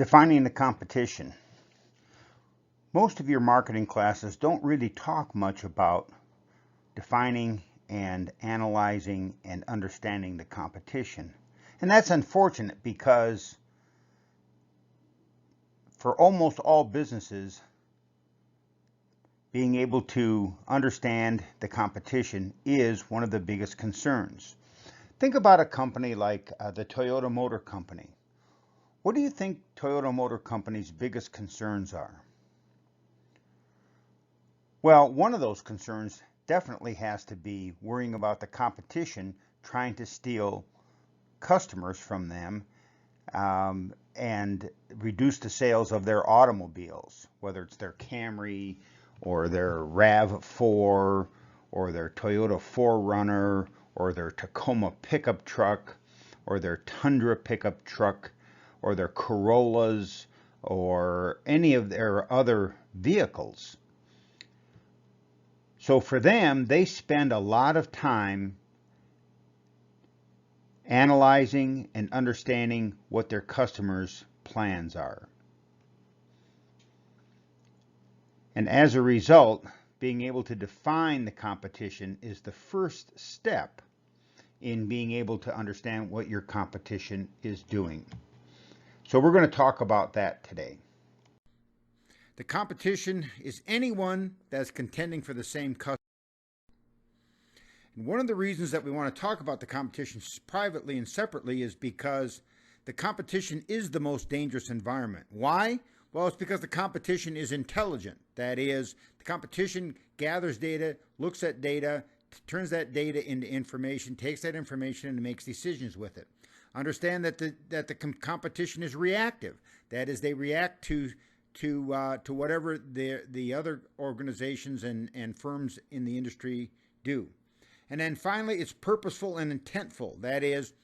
Defining the competition. Most of your marketing classes don't really talk much about defining and analyzing and understanding the competition. And that's unfortunate because for almost all businesses, being able to understand the competition is one of the biggest concerns. Think about a company like the Toyota Motor Company. What do you think Toyota Motor Company's biggest concerns are? Well, one of those concerns definitely has to be worrying about the competition trying to steal customers from them and reduce the sales of their automobiles, whether it's their Camry or their RAV4 or their Toyota 4Runner or their Tacoma pickup truck or their Tundra pickup truck or their Corollas or any of their other vehicles. So for them, they spend a lot of time analyzing and understanding what their customers' plans are. And as a result, being able to define the competition is the first step in being able to understand what your competition is doing. So we're going to talk about that today. The competition is anyone that's contending for the same customer. And one of the reasons that we want to talk about the competition privately and separately is because the competition is the most dangerous environment. Why? Well, it's because the competition is intelligent. That is, the competition gathers data, looks at data, turns that data into information, takes that information and makes decisions with it. Understand that the competition is reactive. That is, they react to whatever the other organizations and firms in the industry do. And then finally, it's purposeful and intentful. That is,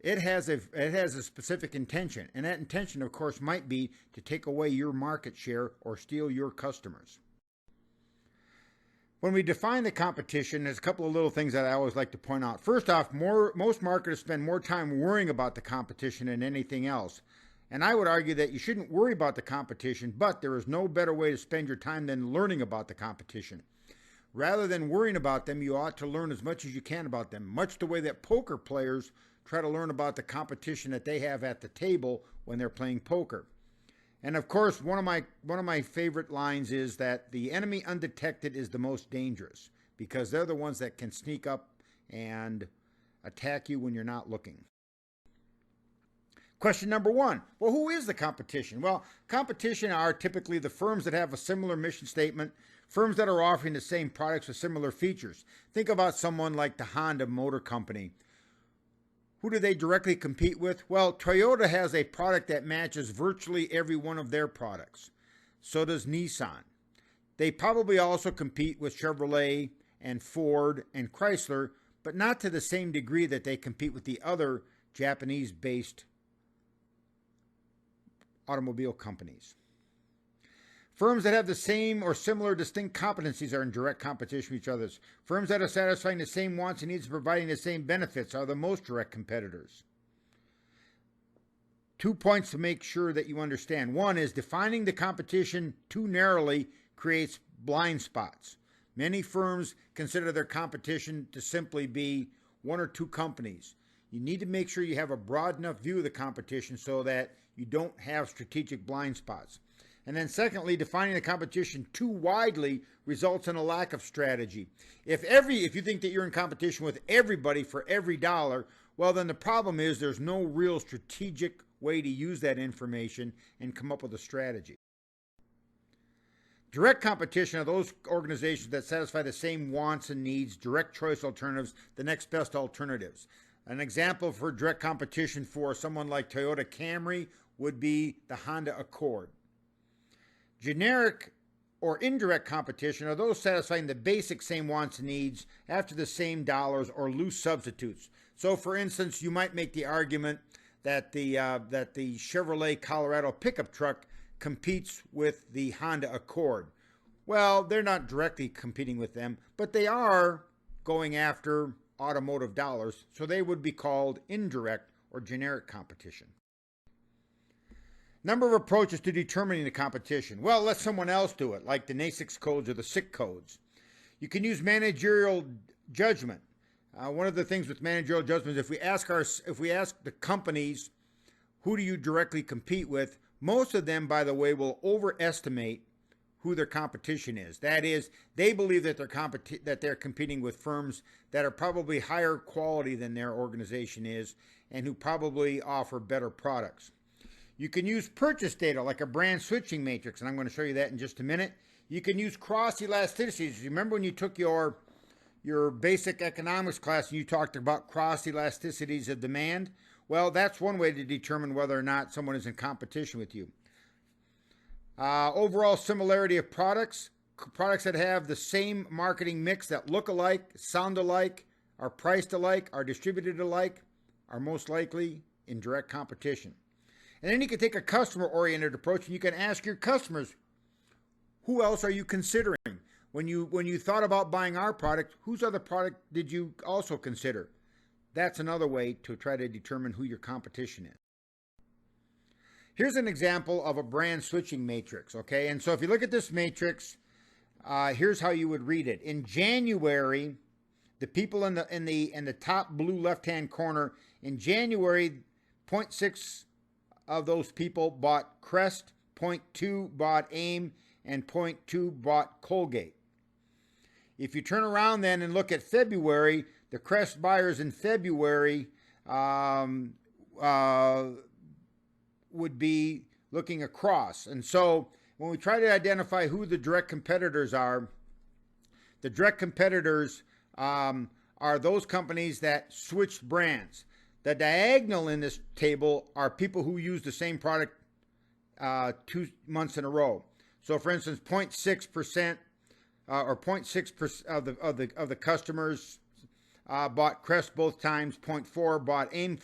it has a specific intention, and that intention, of course, might be to take away your market share or steal your customers. When we define the competition, there's a couple of little things that I always like to point out. First off, most marketers spend more time worrying about the competition than anything else. And I would argue that you shouldn't worry about the competition, but there is no better way to spend your time than learning about the competition. Rather than worrying about them, you ought to learn as much as you can about them, much the way that poker players try to learn about the competition that they have at the table when they're playing poker. And of course, one of my favorite lines is that the enemy undetected is the most dangerous, because they're the ones that can sneak up and attack you when you're not looking. Question number one, well, who is the competition? Well, competition are typically the firms that have a similar mission statement, firms that are offering the same products with similar features. Think about someone like the Honda Motor Company. Who do they directly compete with? Well, Toyota has a product that matches virtually every one of their products. So does Nissan. They probably also compete with Chevrolet and Ford and Chrysler, but not to the same degree that they compete with the other Japanese-based automobile companies. Firms that have the same or similar distinct competencies are in direct competition with each other. Firms that are satisfying the same wants and needs and providing the same benefits are the most direct competitors. 2 points to make sure that you understand. One is defining the competition too narrowly creates blind spots. Many firms consider their competition to simply be one or two companies. You need to make sure you have a broad enough view of the competition so that you don't have strategic blind spots. And then secondly, defining the competition too widely results in a lack of strategy. If you think that you're in competition with everybody for every dollar, well, then the problem is there's no real strategic way to use that information and come up with a strategy. Direct competition are those organizations that satisfy the same wants and needs, direct choice alternatives, the next best alternatives. An example for direct competition for someone like Toyota Camry would be the Honda Accord. Generic or indirect competition are those satisfying the basic same wants and needs after the same dollars or loose substitutes. So for instance, you might make the argument that the Chevrolet Colorado pickup truck competes with the Honda Accord. Well, they're not directly competing with them, but they are going after automotive dollars, so they would be called indirect or generic competition. Number of approaches to determining the competition. Well, let someone else do it, like the NASIX codes or the SIC codes. You can use managerial judgment. One of the things with managerial judgment is if we ask the companies, who do you directly compete with, most of them, by the way, will overestimate who their competition is. That is, they believe that they're competing with firms that are probably higher quality than their organization is and who probably offer better products. You can use purchase data like a brand switching matrix, and I'm going to show you that in just a minute. You can use cross elasticities. Remember when you took your basic economics class and you talked about cross elasticities of demand? Well, that's one way to determine whether or not someone is in competition with you. Overall similarity of products. Products that have the same marketing mix, that look alike, sound alike, are priced alike, are distributed alike, are most likely in direct competition. And then you can take a customer-oriented approach and you can ask your customers, who else are you considering? When you thought about buying our product, whose other product did you also consider? That's another way to try to determine who your competition is. Here's an example of a brand switching matrix, okay? And so if you look at this matrix, here's how you would read it. In January, the people in the top blue left-hand corner, in January, 0.6 of those people bought Crest, 0.2 bought AIM, and 0.2 bought Colgate. If you turn around then and look at February, the Crest buyers in February would be looking across. And so when we try to identify who the direct competitors are, the direct competitors are those companies that switched brands. The diagonal in this table are people who use the same product 2 months in a row. So for instance, 0.6% or 0.6% of the customers bought Crest both times, 0.4 bought AIM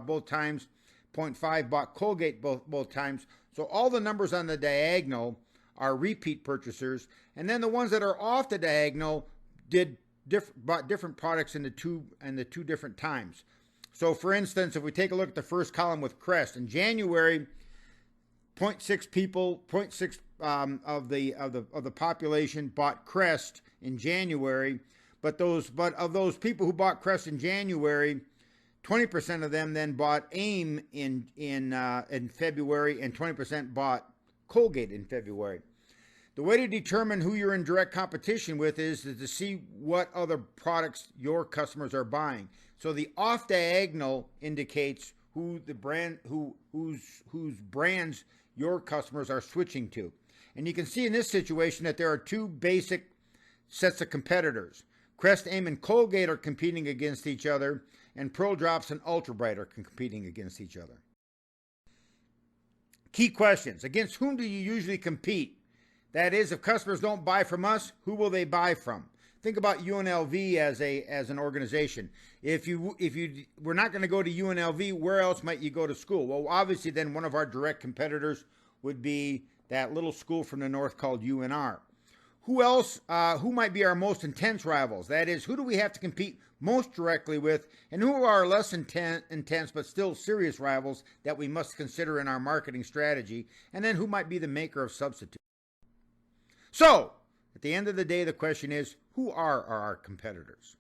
both times, 0.5 bought Colgate both times. So all the numbers on the diagonal are repeat purchasers, and then the ones that are off the diagonal bought different products in the two different times. So for instance, if we take a look at the first column with Crest, in January, 0.6 people, 0.6 of the population bought Crest in January, but of those people who bought Crest in January, 20% of them then bought AIM in February, and 20% bought Colgate in February. The way to determine who you're in direct competition with is to see what other products your customers are buying. So the off diagonal indicates whose brands your customers are switching to. And you can see in this situation that there are two basic sets of competitors. Crest, AIM, and Colgate are competing against each other, and Pearl Drops and Ultra Bright are competing against each other. Key questions. Against whom do you usually compete? That is, if customers don't buy from us, who will they buy from? Think about UNLV as an organization. If you were not going to go to UNLV, where else might you go to school? Well, obviously then one of our direct competitors would be that little school from the north called UNR. Who else? Who might be our most intense rivals? That is, who do we have to compete most directly with, and who are our less intense but still serious rivals that we must consider in our marketing strategy? And then who might be the maker of substitutes? So, at the end of the day, the question is, who are our competitors?